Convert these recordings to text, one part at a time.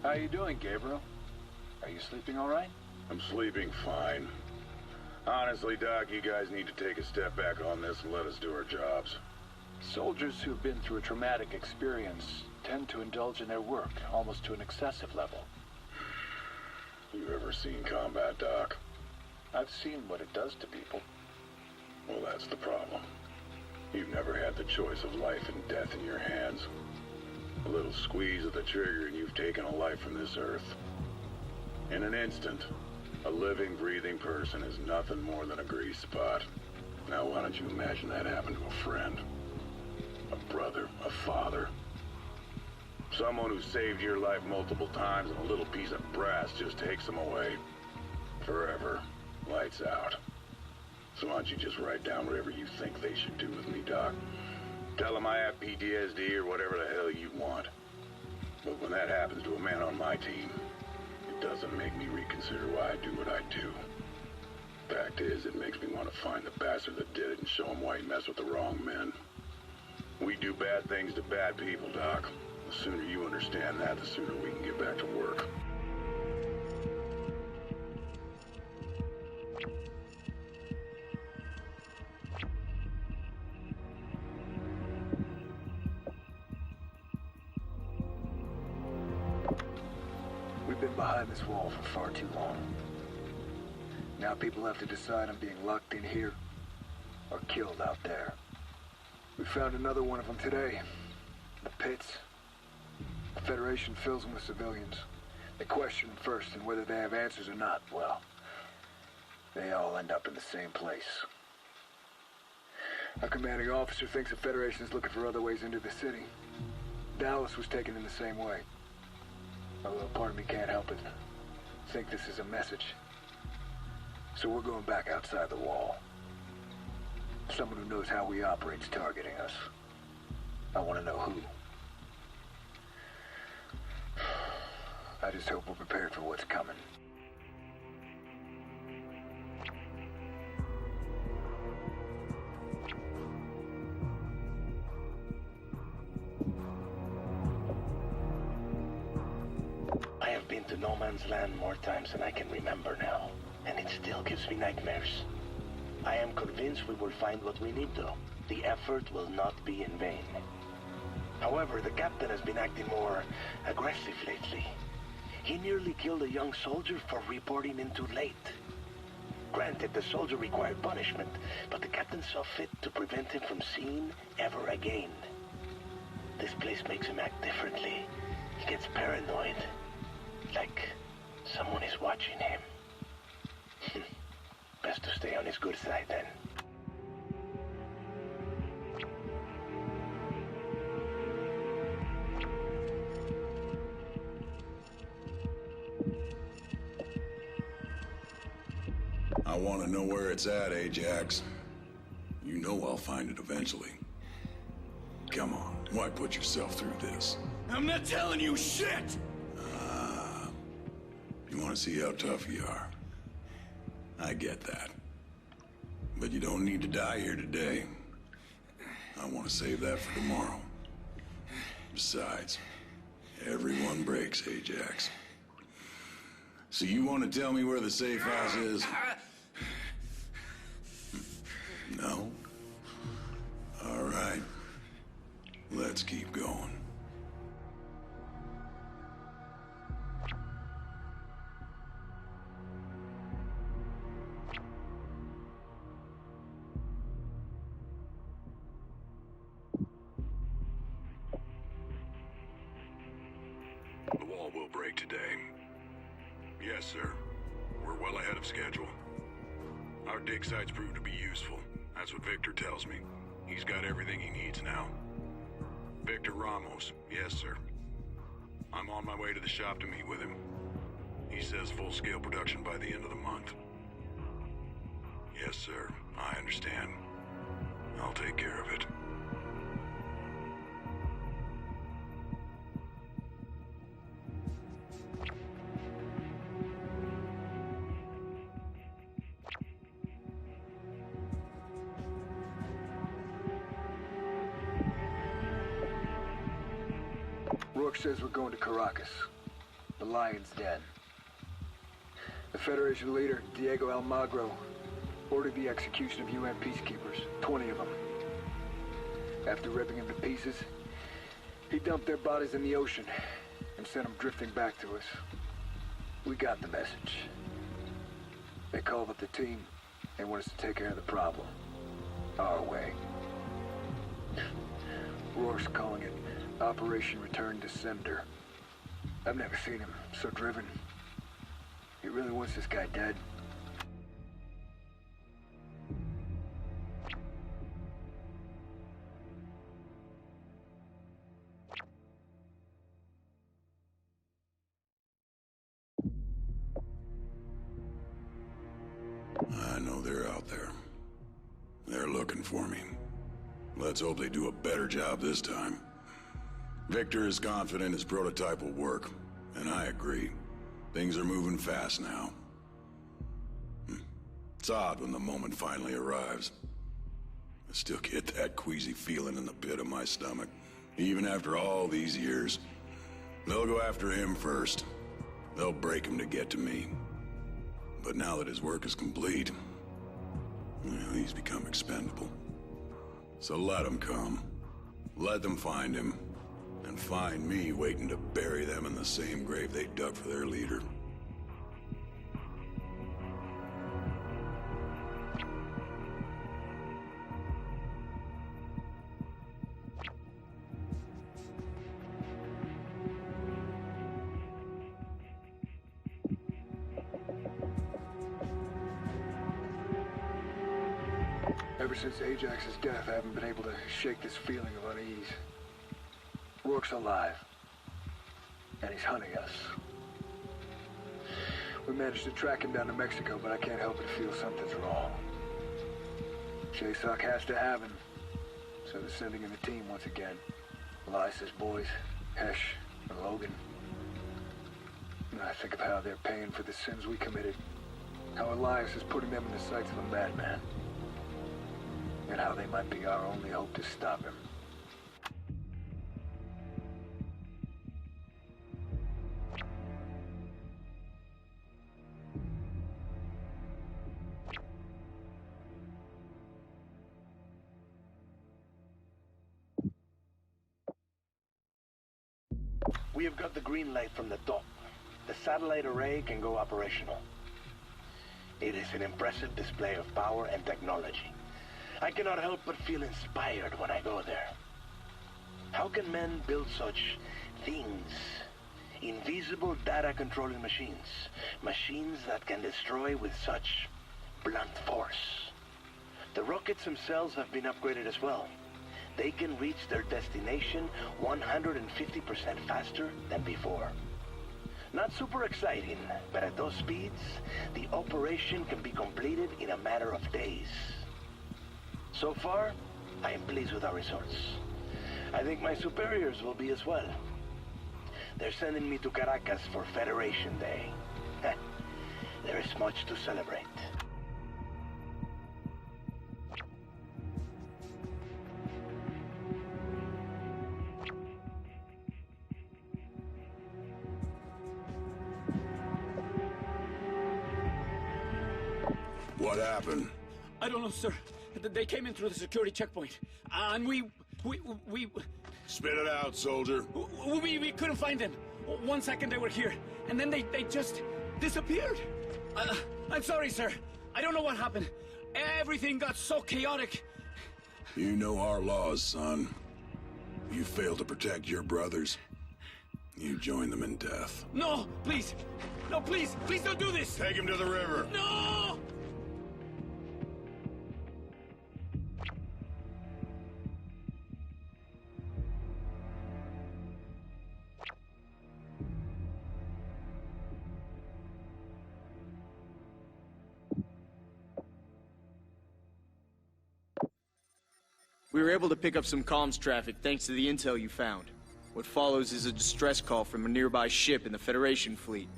How you doing, Gabriel? Are you sleeping all right? I'm sleeping fine. Honestly, Doc, you guys need to take a step back on this and let us do our jobs. Soldiers who've been through a traumatic experience tend to indulge in their work almost to an excessive level. You ever seen combat, Doc? I've seen what it does to people. Well, that's the problem. You've never had the choice of life and death in your hands. A little squeeze of the trigger and you've taken a life from this earth. In an instant, a living, breathing person is nothing more than a grease spot. Now why don't you imagine that happened to a friend? A brother, a father. Someone who saved your life multiple times and a little piece of brass just takes them away. Forever. Lights out. So why don't you just write down whatever you think they should do with me, Doc? Tell them I have PTSD or whatever the hell you want. But when that happens to a man on my team, it doesn't make me reconsider why I do what I do. Fact is, it makes me want to find the bastard that did it and show him why he messed with the wrong men. We do bad things to bad people, Doc. The sooner you understand that, the sooner we can get back to work. We've been behind this wall for far too long. Now people have to decide on being locked in here or killed out there. We found another one of them today. The pits. The Federation fills them with civilians. They question them first, and whether they have answers or not, well, they all end up in the same place. Our commanding officer thinks the Federation is looking for other ways into the city. Dallas was taken in the same way. Although part of me can't help it. Think this is a message. So we're going back outside the wall. Someone who knows how we operate's targeting us. I want to know who. I just hope we're prepared for what's coming. I have been to No Man's Land more times than I can remember now, and it still gives me nightmares. I am convinced we will find what we need, though. The effort will not be in vain. However, the captain has been acting more aggressive lately. He nearly killed a young soldier for reporting in too late. Granted, the soldier required punishment, but the captain saw fit to prevent him from seeing ever again. This place makes him act differently. He gets paranoid. Like someone is watching him. Best to stay on his good side, then. I want to know where it's at, Ajax. You know I'll find it eventually. Come on, why put yourself through this? I'm not telling you shit! You want to see how tough you are. I get that. But you don't need to die here today. I want to save that for tomorrow. Besides, everyone breaks, Ajax. So you want to tell me where the safe house is? No? All right. Let's keep going. The wall will break today. Yes, sir. We're well ahead of schedule. Our dig sites proved to be useful. That's what Victor tells me. He's got everything he needs now. Victor Ramos. Yes, sir. I'm on my way to the shop to meet with him. He says full-scale production by the end of the month. Yes, sir. I understand. I'll take care of it. Rorke says we're going to Caracas. The Lion's Den. The Federation leader, Diego Almagro, ordered the execution of UN peacekeepers, 20 of them. After ripping them to pieces, he dumped their bodies in the ocean and sent them drifting back to us. We got the message. They called up the team and want us to take care of the problem. Our way. Roark's calling it Operation Return to Sender. I've never seen him so driven. He really wants this guy dead. I know they're out there. They're looking for me. Let's hope they do a better job this time. Victor is confident his prototype will work, and I agree. Things are moving fast now. It's odd when the moment finally arrives. I still get that queasy feeling in the pit of my stomach, even after all these years. They'll go after him first. They'll break him to get to me. But now that his work is complete, well, he's become expendable. So let him come. Let them find him. And find me waiting to bury them in the same grave they dug for their leader. Ever since Ajax's death, I haven't been able to shake this feeling of unease. Roark's alive, and he's hunting us. We managed to track him down to Mexico, but I can't help but feel something's wrong. J-Sock has to have him, so they're sending in the team once again. Elias's boys, Hesh and Logan. And I think of how they're paying for the sins we committed. How Elias is putting them in the sights of a madman. And how they might be our only hope to stop him. We have got the green light from the top. The satellite array can go operational. It is an impressive display of power and technology. I cannot help but feel inspired when I go there. How can men build such things? Invisible data-controlling machines. Machines that can destroy with such blunt force. The rockets themselves have been upgraded as well. They can reach their destination 150% faster than before. Not super exciting, but at those speeds, the operation can be completed in a matter of days. So far, I am pleased with our results. I think my superiors will be as well. They're sending me to Caracas for Federation Day. There is much to celebrate. What happened? I don't know, sir. They came in through the security checkpoint, and we... Spit it out, soldier. We couldn't find them. 1 second they were here, and then they just disappeared. I'm sorry, sir. I don't know what happened. Everything got so chaotic. You know our laws, son. You failed to protect your brothers. You join them in death. No, please. No, please. Please don't do this. Take him to the river. No! We were able to pick up some comms traffic thanks to the intel you found. What follows is a distress call from a nearby ship in the Federation fleet.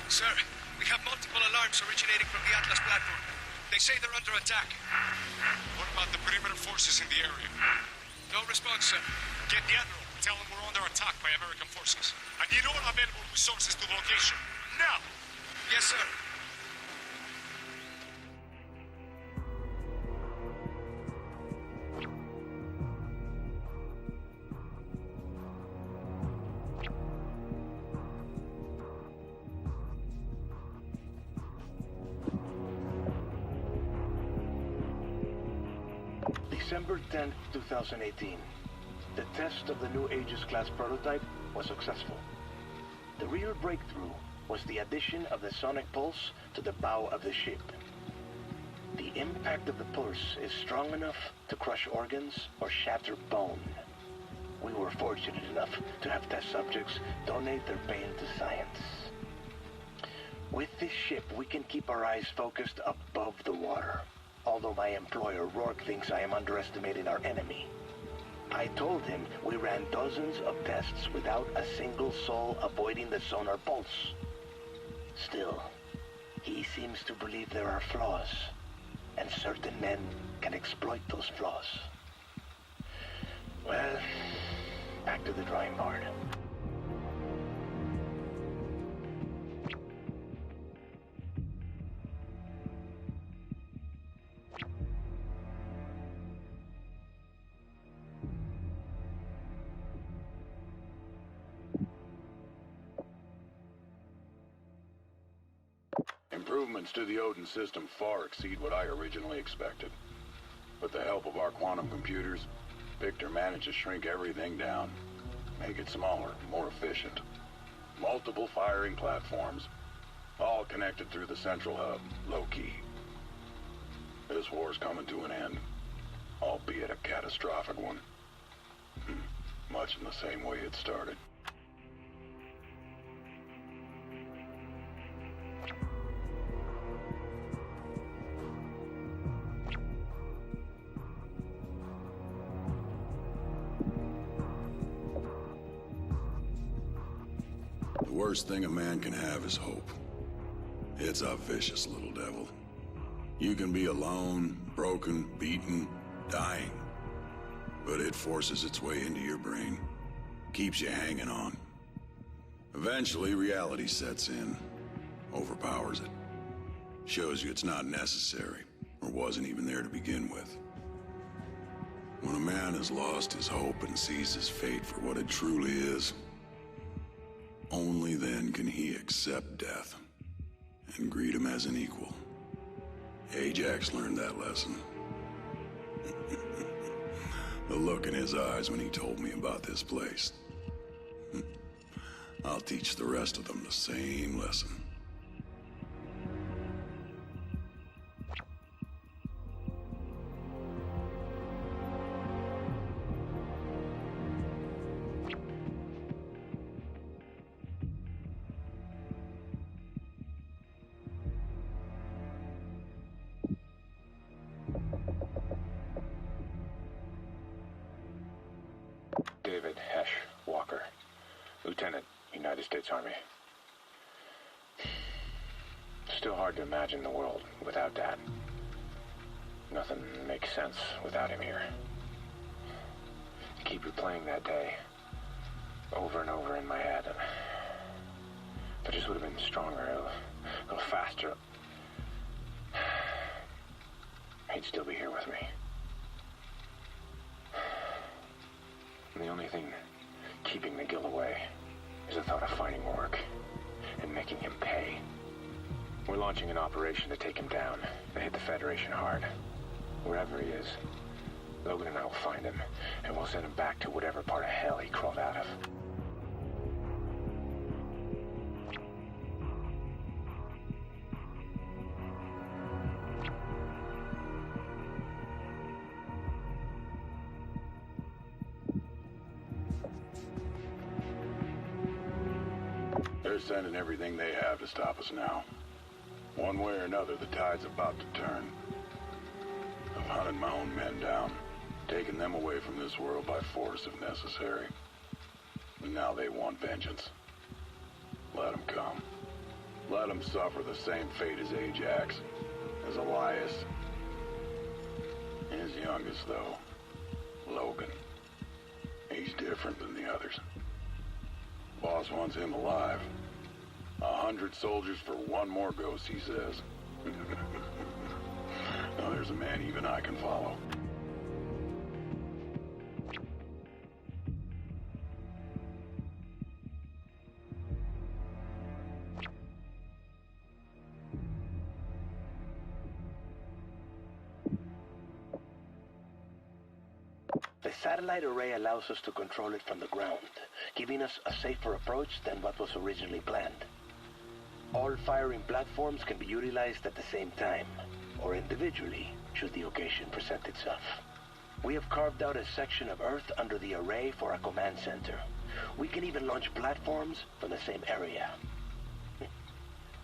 Sir, we have multiple alarms originating from the Atlas platform. They say they're under attack. What about the perimeter forces in the area? No response, sir. Get the Admiral. tell them we're under attack by American forces. I need all available resources to the location. Now! Yes, sir. December 10th, 2018. The test of the new Aegis-class prototype was successful. The real breakthrough was the addition of the sonic pulse to the bow of the ship. The impact of the pulse is strong enough to crush organs or shatter bone. We were fortunate enough to have test subjects donate their pain to science. With this ship, we can keep our eyes focused above the water. Although my employer, Rorke, thinks I am underestimating our enemy. I told him we ran dozens of tests without a single soul avoiding the sonar pulse. Still, he seems to believe there are flaws, and certain men can exploit those flaws. Well, back to the drawing board. Improvements to the Odin system far exceed what I originally expected. With the help of our quantum computers, Victor managed to shrink everything down, make it smaller, more efficient. Multiple firing platforms, all connected through the central hub, low-key. This war's coming to an end, albeit a catastrophic one. Much in the same way it started. The worst thing a man can have is hope. It's a vicious little devil. You can be alone, broken, beaten, dying. But it forces its way into your brain. Keeps you hanging on. Eventually, reality sets in. Overpowers it. Shows you it's not necessary, or wasn't even there to begin with. When a man has lost his hope and sees his fate for what it truly is, only then can he accept death and greet him as an equal. Ajax learned that lesson. The look in his eyes when he told me about this place. I'll teach the rest of them the same lesson. David Hesh Walker, Lieutenant, United States Army. Still hard to imagine the world without Dad. Nothing makes sense without him here. Keep replaying that day over and over in my head. If I just would have been stronger, a little faster, he'd still be here with me. And the only thing keeping the guilt away is the thought of finding Rorke and making him pay. We're launching an operation to take him down and hit the Federation hard. Wherever he is, Logan and I will find him, and we'll send him back to whatever part of hell he crawled out of. They're sending everything they have to stop us now. One way or another, the tide's about to turn. I've hunted my own men down, taken them away from this world by force if necessary. And now they want vengeance. Let them come. Let them suffer the same fate as Ajax, as Elias. His youngest, though, Logan. He's different than the others. Boss wants him alive. 100 soldiers for one more ghost, he says. Now there's a man even I can follow. The satellite array allows us to control it from the ground, giving us a safer approach than what was originally planned. All firing platforms can be utilized at the same time, or individually, should the occasion present itself. We have carved out a section of Earth under the array for a command center. We can even launch platforms from the same area.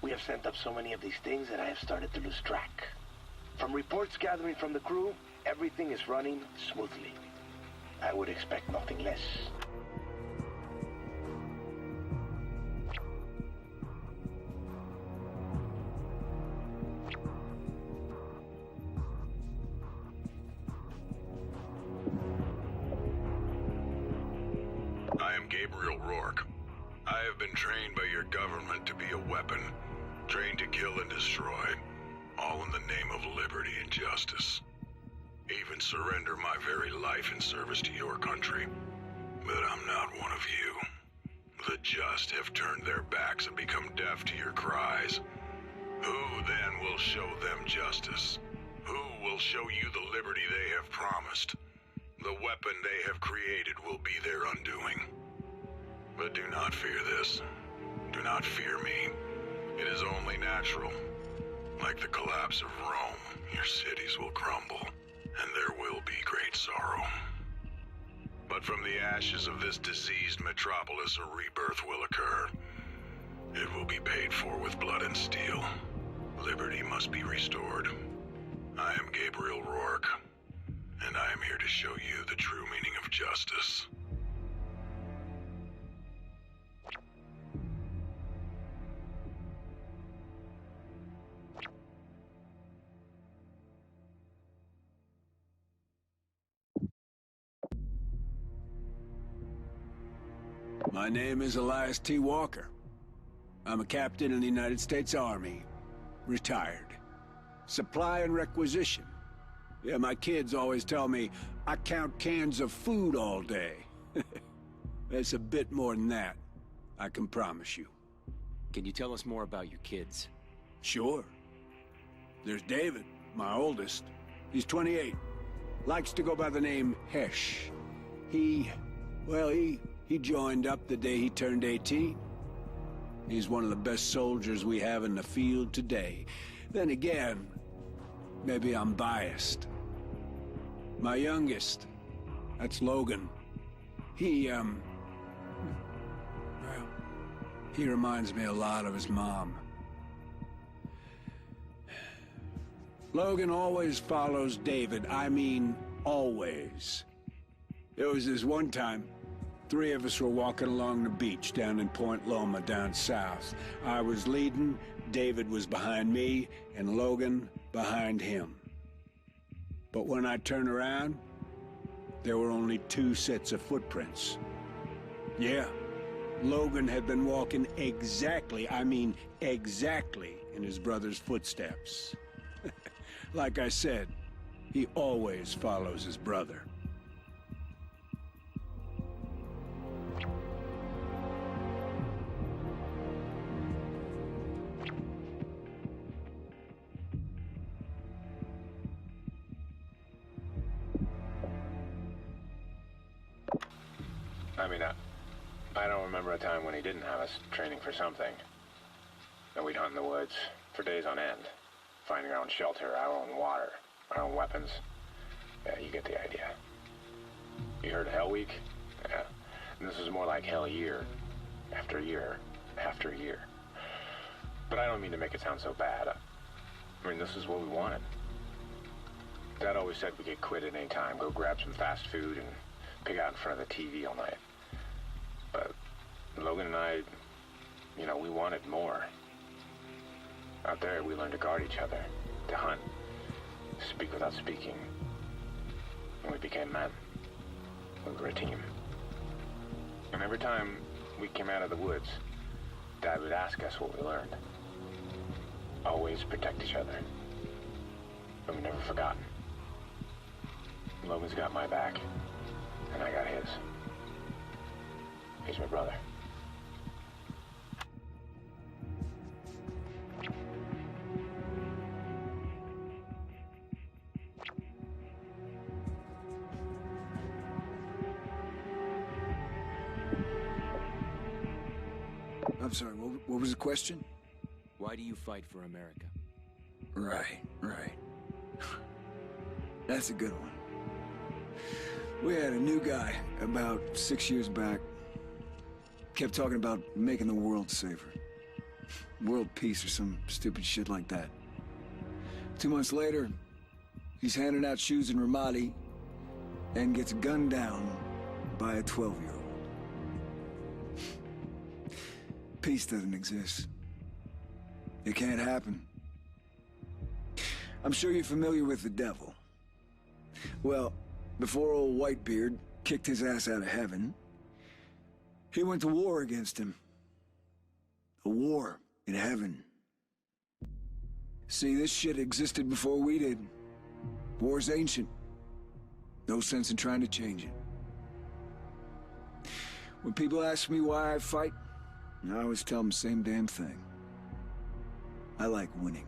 We have sent up so many of these things that I have started to lose track. From reports gathering from the crew, everything is running smoothly. I would expect nothing less. I am Gabriel Roark. I have been trained by your government to be a weapon, trained to kill and destroy, all in the name of liberty and justice. Even surrender my very life in service to your country. But I'm not one of you. The just have turned their backs and become deaf to your cries. Who then will show them justice? Who will show you the liberty they have promised? The weapon they have created will be their undoing. But do not fear this. Do not fear me. It is only natural. Like the collapse of Rome, your cities will crumble, and there will be great sorrow. But from the ashes of this diseased metropolis, a rebirth will occur. It will be paid for with blood and steel. Liberty must be restored. I am Gabriel Roark, and I am here to show you the true meaning of justice. My name is Elias T Walker. I'm a captain in the United States Army. Retired. Supply and requisition. Yeah, my kids always tell me I count cans of food all day. It's a bit more than that, I can promise you. Can you tell us more about your kids? Sure. There's David, my oldest. He's 28. Likes to go by the name Hesh. He joined up the day he turned 18. He's one of the best soldiers we have in the field today. Then again, maybe I'm biased. My youngest, that's Logan. He reminds me a lot of his mom. Logan always follows David. I mean, always. There was this one time, 3 of us were walking along the beach down in Point Loma down south. I was leading, David was behind me, and Logan behind him. But when I turned around, there were only 2 sets of footprints. Yeah, Logan had been walking exactly, I mean exactly, in his brother's footsteps. Like I said, he always follows his brother. I mean, I don't remember a time when he didn't have us training for something. And we'd hunt in the woods for days on end, finding our own shelter, our own water, our own weapons. Yeah, you get the idea. You heard of Hell Week? Yeah. And this is more like Hell Year, after year, after year. But I don't mean to make it sound so bad. I mean, this is what we wanted. Dad always said we could quit at any time, go grab some fast food and pig out in front of the TV all night. But Logan and I, you know, we wanted more. Out there, we learned to guard each other, to hunt, speak without speaking. And we became men. We were a team. And every time we came out of the woods, Dad would ask us what we learned. Always protect each other. But we never forgotten. Logan's got my back, and I got his. He's my brother. I'm sorry, what was the question? Why do you fight for America? Right. That's a good one. We had a new guy about 6 years back. Kept talking about making the world safer. World peace or some stupid shit like that. 2 months later, he's handing out shoes in Ramadi and gets gunned down by a 12-year-old. Peace doesn't exist. It can't happen. I'm sure you're familiar with the devil. Well, before old Whitebeard kicked his ass out of heaven, he went to war against him. A war in heaven. See, this shit existed before we did. War's ancient. No sense in trying to change it. When people ask me why I fight, I always tell them the same damn thing. I like winning.